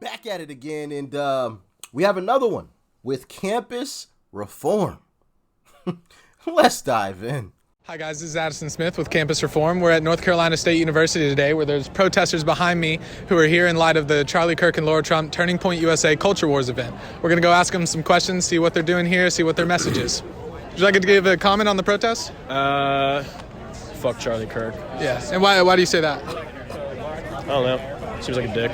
back at it again, and we have another one with campus reform. Let's dive in. Hi guys, this is Addison Smith with Campus Reform. We're at North Carolina State University today where there's protesters behind me who are here in light of the Charlie Kirk and Laura Trump Turning Point USA Culture Wars event. We're going to go ask them some questions, see what they're doing here, see what their message is. Would you like to give a comment on the protest? Fuck Charlie Kirk. Yeah, and why do you say that? I don't know. Seems like a dick.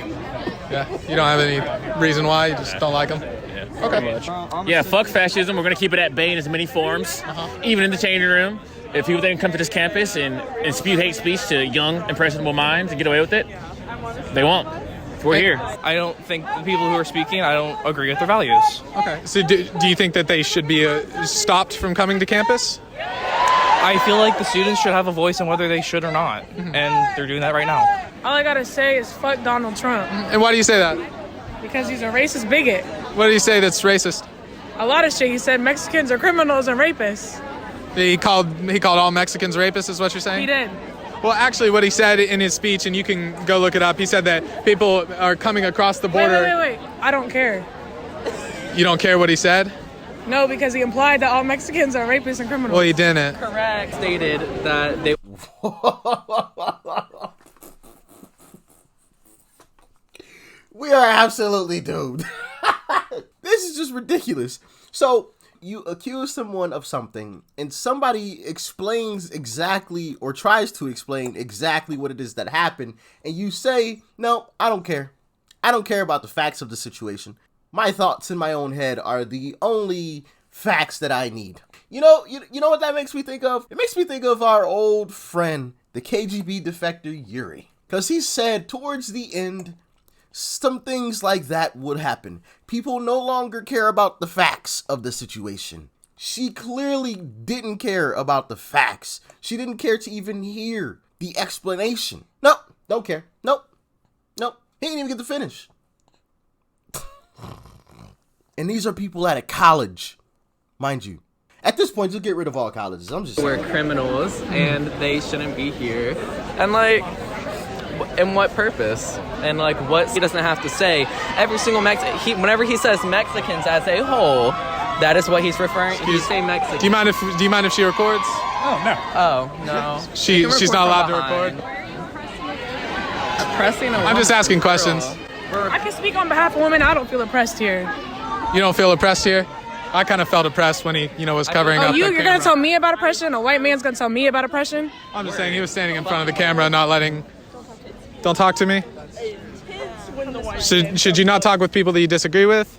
Yeah, you don't have any reason why, you just don't like him? Yeah, okay. Pretty much. Yeah, fuck fascism. We're going to keep it at bay in as many forms, even in the changing room. If people then come to this campus and spew hate speech to young, impressionable minds and get away with it, they won't. We're here. I don't think the people who are speaking, I don't agree with their values. Okay, so do you think that they should be stopped from coming to campus? I feel like the students should have a voice on whether they should or not, and they're doing that right now. All I gotta say is fuck Donald Trump. And why do you say that? Because he's a racist bigot. What do you say that's racist? A lot of shit. He said Mexicans are criminals and rapists. He called all Mexicans rapists, is what you're saying? He did. Well, actually, what he said in his speech, and you can go look it up, he said that people are coming across the border. Wait. I don't care. You don't care what he said? No, because he implied that all Mexicans are rapists and criminals. Well, he didn't. Correct. Stated that they... We are absolutely doomed. This is just ridiculous. So you accuse someone of something and somebody explains exactly or tries to explain exactly what it is that happened. And you say, no, I don't care. I don't care about the facts of the situation. My thoughts in my own head are the only facts that I need. You know what that makes me think of? It makes me think of our old friend, the KGB defector Yuri. Because he said towards the end, some things like that would happen. People no longer care about the facts of the situation. She clearly didn't care about the facts. She didn't care to even hear the explanation. Nope, don't care. Nope. He didn't even get to finish. And these are people at a college, mind you. At this point, just get rid of all colleges. I'm just saying. We're criminals and they shouldn't be here. And like, in what purpose? And like, what he doesn't have to say. Every single whenever he says Mexicans as a whole, that is what he's referring. He's saying Mexican. Do you mind if she records? Oh, no. Oh, no. She's not allowed to record? Oppressing a I'm just asking questions. I can speak on behalf of women. I don't feel oppressed here. You don't feel oppressed here? I kind of felt oppressed when he, was covering up the you're camera. gonna tell me about oppression? A white man's gonna tell me about oppression? I'm just saying he was standing in front of the camera, not letting... Don't talk to me? Should you not talk with people that you disagree with?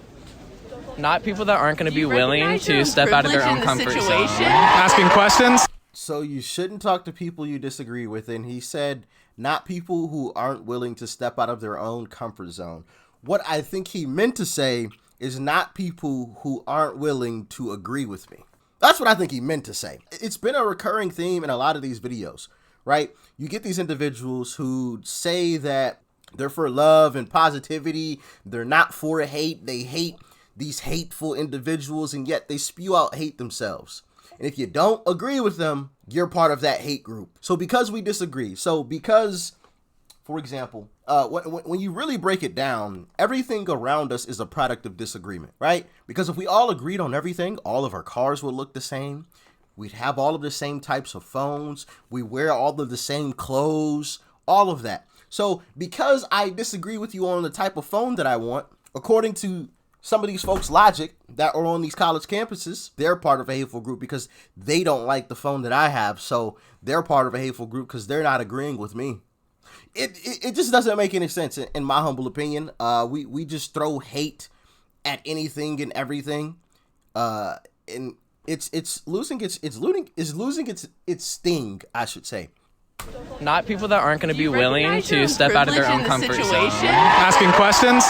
Not people that aren't going to be willing to step out of their own comfort zone. Asking questions? So you shouldn't talk to people you disagree with, and he said not people who aren't willing to step out of their own comfort zone. What I think he meant to say is not people who aren't willing to agree with me. That's what I think he meant to say. It's been a recurring theme in a lot of these videos, right? You get these individuals who say that they're for love and positivity. They're not for hate. They hate these hateful individuals, and yet they spew out hate themselves. And if you don't agree with them, you're part of that hate group. So because we disagree, for example, when you really break it down, everything around us is a product of disagreement, right? Because if we all agreed on everything, all of our cars would look the same. We'd have all of the same types of phones. We wear all of the same clothes, all of that. So because I disagree with you on the type of phone that I want, according to some of these folks' logic that are on these college campuses, they're part of a hateful group because they don't like the phone that I have. So they're part of a hateful group because they're not agreeing with me. It just doesn't make any sense in my humble opinion. We just throw hate at anything and everything. And it's losing its sting, I should say. Not people that aren't going to be willing to step out of their own comfort zone. Asking questions?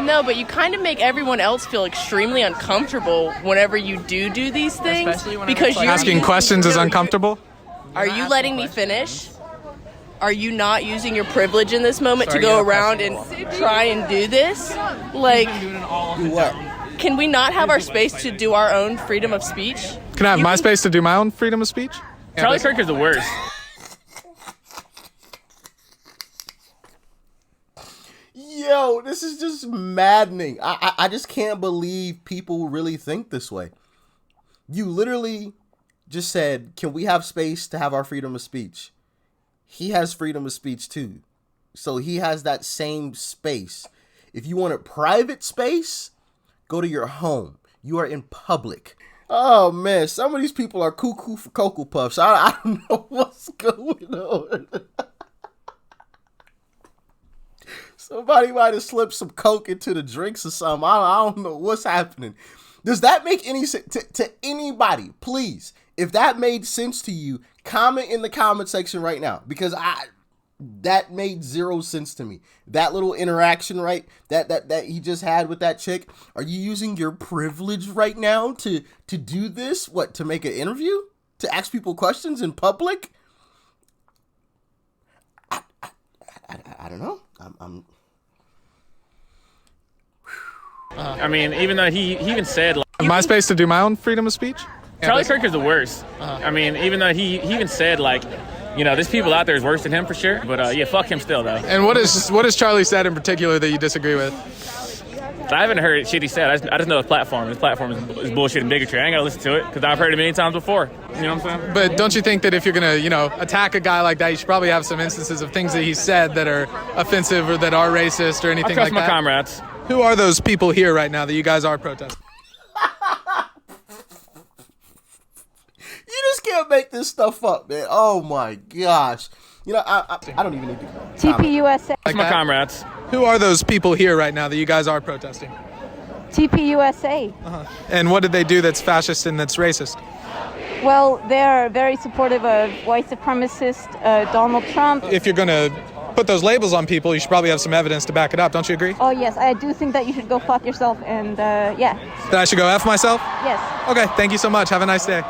No, but you kind of make everyone else feel extremely uncomfortable whenever you do these things. Because asking questions is uncomfortable? Are you letting me finish? Are you not using your privilege in this moment to go around and try and do this? Like, can we not have our space to do our own freedom of speech? Can I have my space to do my own freedom of speech? Charlie Kirk is the worst. Yo, this is just maddening. I just can't believe people really think this way. You literally just said, can we have space to have our freedom of speech? He has freedom of speech too. So he has that same space. If you want a private space, go to your home. You are in public. Oh man, some of these people are cuckoo for Cocoa Puffs. I don't know what's going on. Somebody might have slipped some Coke into the drinks or something. I don't know what's happening. Does that make any sense to anybody? Please, if that made sense to you, comment in the comment section right now, because that made zero sense to me. That little interaction, right? That he just had with that chick. Are you using your privilege right now to do this? What, to make an interview? To ask people questions in public? I don't know. I mean, even though he even said like, My space to do my own freedom of speech? Charlie Kirk is the worst. I mean, even though he even said like, you know, there's people out there is worse than him for sure. But yeah, fuck him still though. And what is Charlie said in particular that you disagree with? I haven't heard shit he said. I just know his platform. His platform is bullshit and bigotry. I ain't gotta listen to it because I've heard it many times before. You know what I'm saying? But don't you think that if you're gonna, attack a guy like that, you should probably have some instances of things that he said that are offensive or that are racist or anything like that? I trust my comrades. Who are those people here right now that you guys are protesting? You just can't make this stuff up, man. Oh my gosh. I don't even need to TPUSA. Trust my comrades. Who are those people here right now that you guys are protesting? TPUSA. And what did they do that's fascist and that's racist? Well, they're very supportive of white supremacist Donald Trump. If you're gonna put those labels on people, you should probably have some evidence to back it up. Don't you agree? Oh yes, I do think that you should go fuck yourself and yeah. That I should go F myself? Yes. Okay, thank you so much. Have a nice day.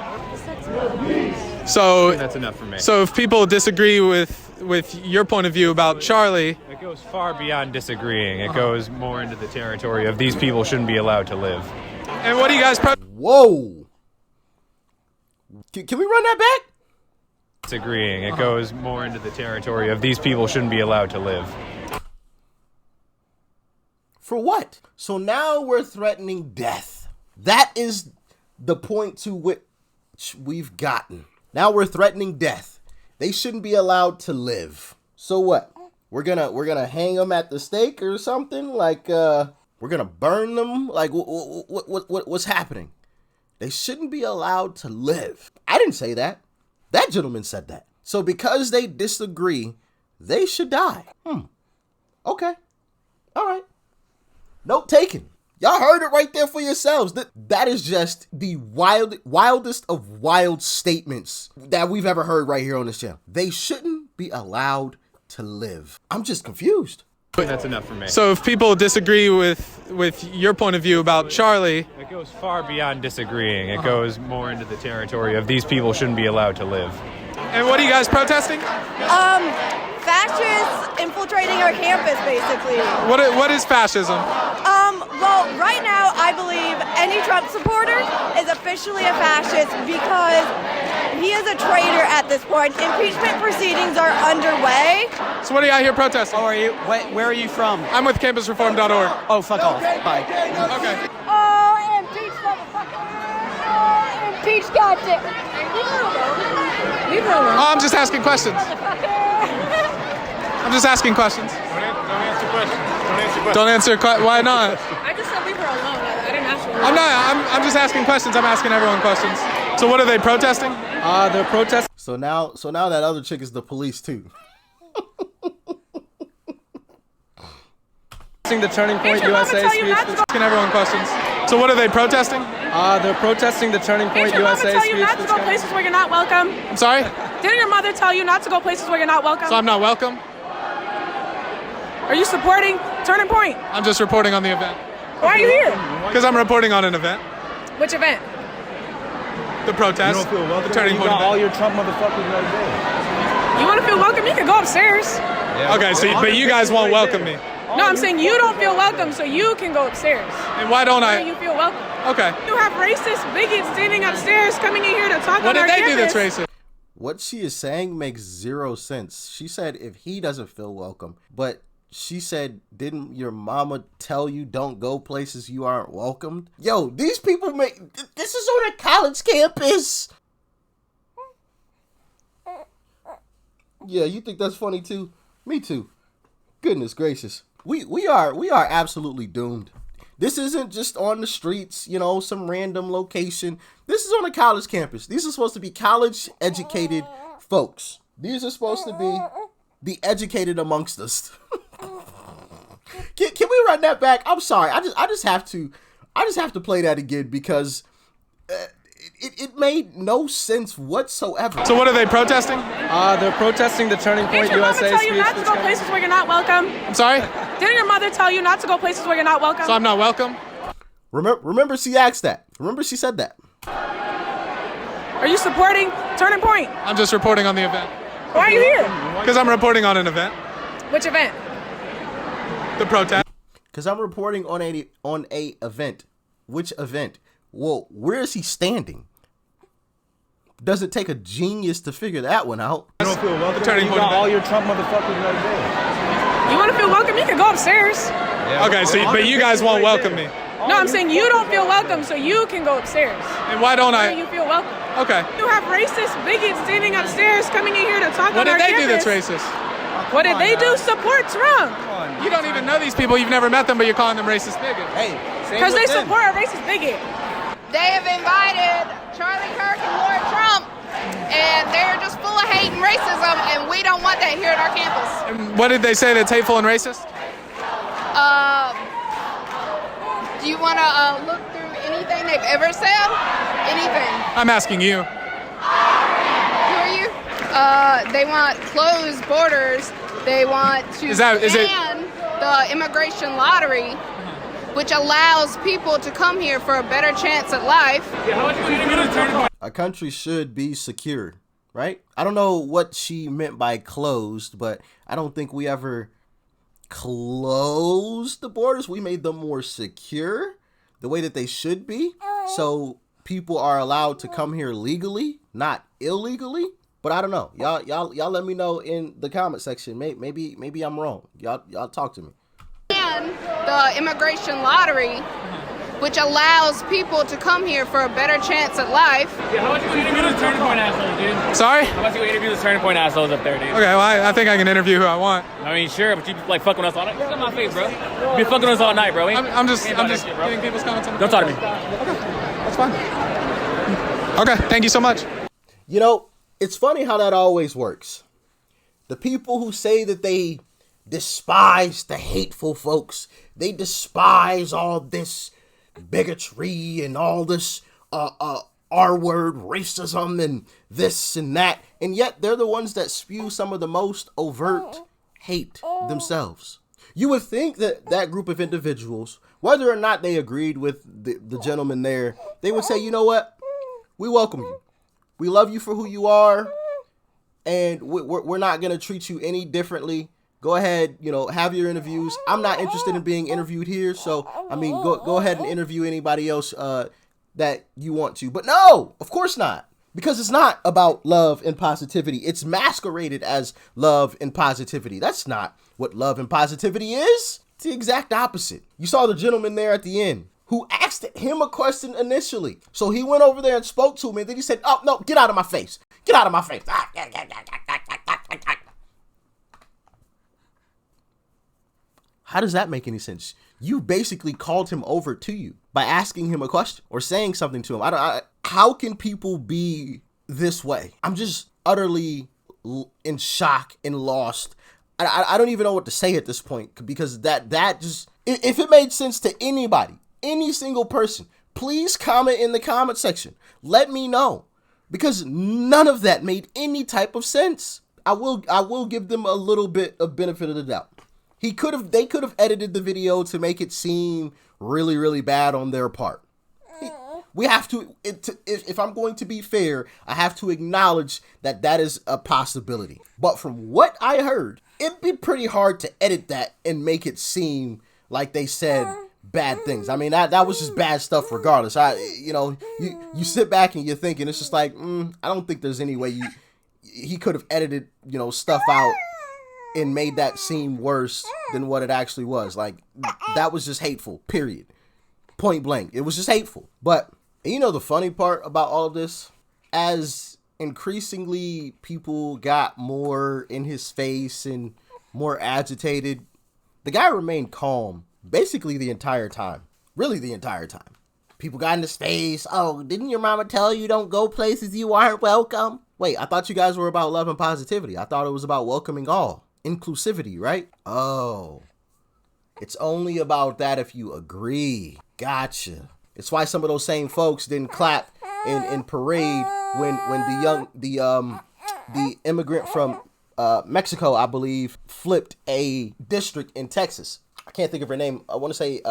So that's enough for me. So if people disagree with your point of view about Charlie, it goes far beyond disagreeing. It goes more into the territory of these people shouldn't be allowed to live. And what do you guys Whoa. Can we run that back? Disagreeing. It goes more into the territory of these people shouldn't be allowed to live. For what? So now we're threatening death. That is the point to which we've gotten. Now we're threatening death. They shouldn't be allowed to live. So what? We're gonna hang them at the stake or something? Like we're gonna burn them? Like what's happening? They shouldn't be allowed to live. I didn't say that. That gentleman said that. So because they disagree, they should die. Okay. All right. Note taken. Y'all heard it right there for yourselves. That is just the wildest of wild statements that we've ever heard right here on this channel. They shouldn't be allowed to live. I'm just confused. That's enough for me. So if people disagree with your point of view about Charlie, it goes far beyond disagreeing. It goes more into the territory of these people shouldn't be allowed to live. And what are you guys protesting? Fascists infiltrating our campus, basically. What is fascism? Well, right now, I believe any Trump supporter is officially a fascist because he is a traitor at this point. Impeachment proceedings are underway. So what are you out here protesting? How are you? Where are you from? I'm with campusreform.org. Oh, fuck off. Bye. Okay. Oh, impeach, motherfucker. Oh, impeach, goddamn. Leave her alone. Oh, I'm just asking questions. I'm just asking questions. Don't answer questions. Don't answer questions. Why not? I just said leave her alone. I didn't ask her. I'm not. I'm just asking questions. I'm asking everyone questions. So what are they protesting? They're protesting. So now that other chick is the police too. The Turning Point USA speech. Asking everyone questions. So what are they protesting? They're protesting the Turning Point USA Didn't speech. your mother tell you not to go places where you're not welcome? I'm sorry? Didn't your mother tell you not to go places where you're not welcome? So I'm not welcome? Are you supporting Turning Point? I'm just reporting on the event. Why are you here? Because I'm reporting on an event. Which event? The protest. You don't feel welcome. The Turning Point event. All your Trump motherfuckers right there. You want to feel welcome? You can go upstairs. Yeah, Okay, so but you guys won't welcome me. No, I'm saying you don't feel welcome, so you can go upstairs. And why don't Where I? you feel welcome. Okay. You have racist bigots standing upstairs coming in here to talk What on our did they do campus. that's racist? What she is saying makes zero sense. She said if he doesn't feel welcome, but she said, didn't your mama tell you don't go places you aren't welcomed? Yo, these people this is on a college campus. Yeah, you think that's funny too? Me too. Goodness gracious. We are absolutely doomed. This isn't just on the streets, some random location. This is on a college campus. These are supposed to be college educated folks. These are supposed to be the educated amongst us. Can we run that back? I'm sorry. I just have to play that again because it made no sense whatsoever. So what are they protesting? They're protesting the Turning Point USA speech. Didn't your mother tell you not to go places where you're not welcome? I'm sorry? Didn't your mother tell you not to go places where you're not welcome? So I'm not welcome? Remember she asked that. Remember she said that. Are you supporting Turning Point? I'm just reporting on the event. Why are you here? Because I'm reporting on an event. Which event? The protest. Because I'm reporting on a event. Which event? Well, where is he standing? Does it take a genius to figure that one out? You don't feel welcome. Turning Point got all your Trump motherfuckers right there. You want to feel welcome? You can go upstairs. Yeah, okay, so but you guys won't welcome me. No, I'm saying you don't feel welcome, so you can go upstairs. And why don't I? You feel welcome. Okay. You have racist bigots standing upstairs coming in here to talk on our campus. What did they do that's racist? What did they do? Support Trump. You don't even know these people. You've never met them, but you're calling them racist bigots. Hey, because they support a racist bigot. They have invited Charlie Kirk and Lord Trump, and they're just full of hate and racism, and we don't want that here at our campus. And what did they say that's hateful and racist? Do you want to look through anything they've ever said? Anything. I'm asking you. Who are you? They want closed borders. They want to ban the immigration lottery, which allows people to come here for a better chance at life. A country should be secure, right? I don't know what she meant by closed, but I don't think we ever closed the borders. We made them more secure, the way that they should be. So people are allowed to come here legally, not illegally. But I don't know. Y'all let me know in the comment section. Maybe I'm wrong. Y'all talk to me. And the immigration lottery, which allows people to come here for a better chance at life. Yeah, how about you interview those Turning Point assholes, dude? Sorry? How about you interview those Turning Point assholes up there, dude? Okay, well, I think I can interview who I want. I mean, sure, but you like fucking us all night. Look at my face, bro. You been fucking us all night, bro. I'm just getting people's comments on the Don't talk to me. Okay, that's fine. Okay, thank you so much. It's funny how that always works. The people who say that they despise the hateful folks, they despise all this bigotry and all this R-word racism and this and that, and yet they're the ones that spew some of the most overt hate themselves. You would think that that group of individuals, whether or not they agreed with the gentleman there, they would say, you know what? We welcome you. We love you for who you are, and we're not going to treat you any differently. Go ahead, have your interviews. I'm not interested in being interviewed here, so, go ahead and interview anybody else that you want to. But no, of course not, because it's not about love and positivity. It's masqueraded as love and positivity. That's not what love and positivity is. It's the exact opposite. You saw the gentleman there at the end who asked him a question initially. So he went over there and spoke to him, and then he said, oh, no, get out of my face. Get out of my face. How does that make any sense? You basically called him over to you by asking him a question or saying something to him. How can people be this way? I'm just utterly in shock and lost. I don't even know what to say at this point, because that just, if it made sense to anybody, any single person, please comment in the comment section. Let me know, because none of that made any type of sense. I will give them a little bit of benefit of the doubt. They could have edited the video to make it seem really, really bad on their part. We have to, if I'm going to be fair, I have to acknowledge that is a possibility. But from what I heard, it'd be pretty hard to edit that and make it seem like they said bad things. I mean, that was just bad stuff regardless. You sit back and you're thinking, it's just like, I don't think there's any way he could have edited, stuff out and made that seem worse than what it actually was. Like, that was just hateful, period. Point blank. It was just hateful. But, you know the funny part about all of this? As increasingly people got more in his face and more agitated, the guy remained calm basically the entire time. Really the entire time. People got in his face. Oh, didn't your mama tell you don't go places you aren't welcome? Wait, I thought you guys were about love and positivity. I thought it was about welcoming all. Inclusivity, right? Oh. It's only about that if you agree. Gotcha. It's why some of those same folks didn't clap in parade when the immigrant from Mexico, I believe, flipped a district in Texas. I can't think of her name. I want to say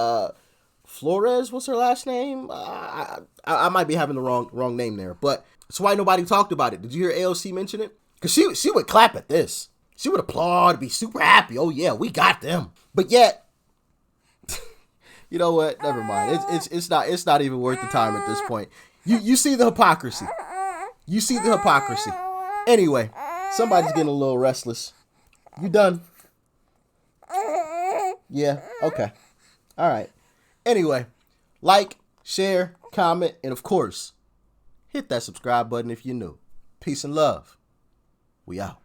Flores was her last name. I might be having the wrong name there, but that's why nobody talked about it. Did you hear AOC mention it? Because she would clap at this. She would applaud, be super happy. Oh yeah, we got them. But yet, you know what? Never mind. It's not even worth the time at this point. You see the hypocrisy. You see the hypocrisy. Anyway, somebody's getting a little restless. You done? Yeah. Okay. All right. Anyway, like, share, comment, and of course, hit that subscribe button if you're new. Peace and love. We out.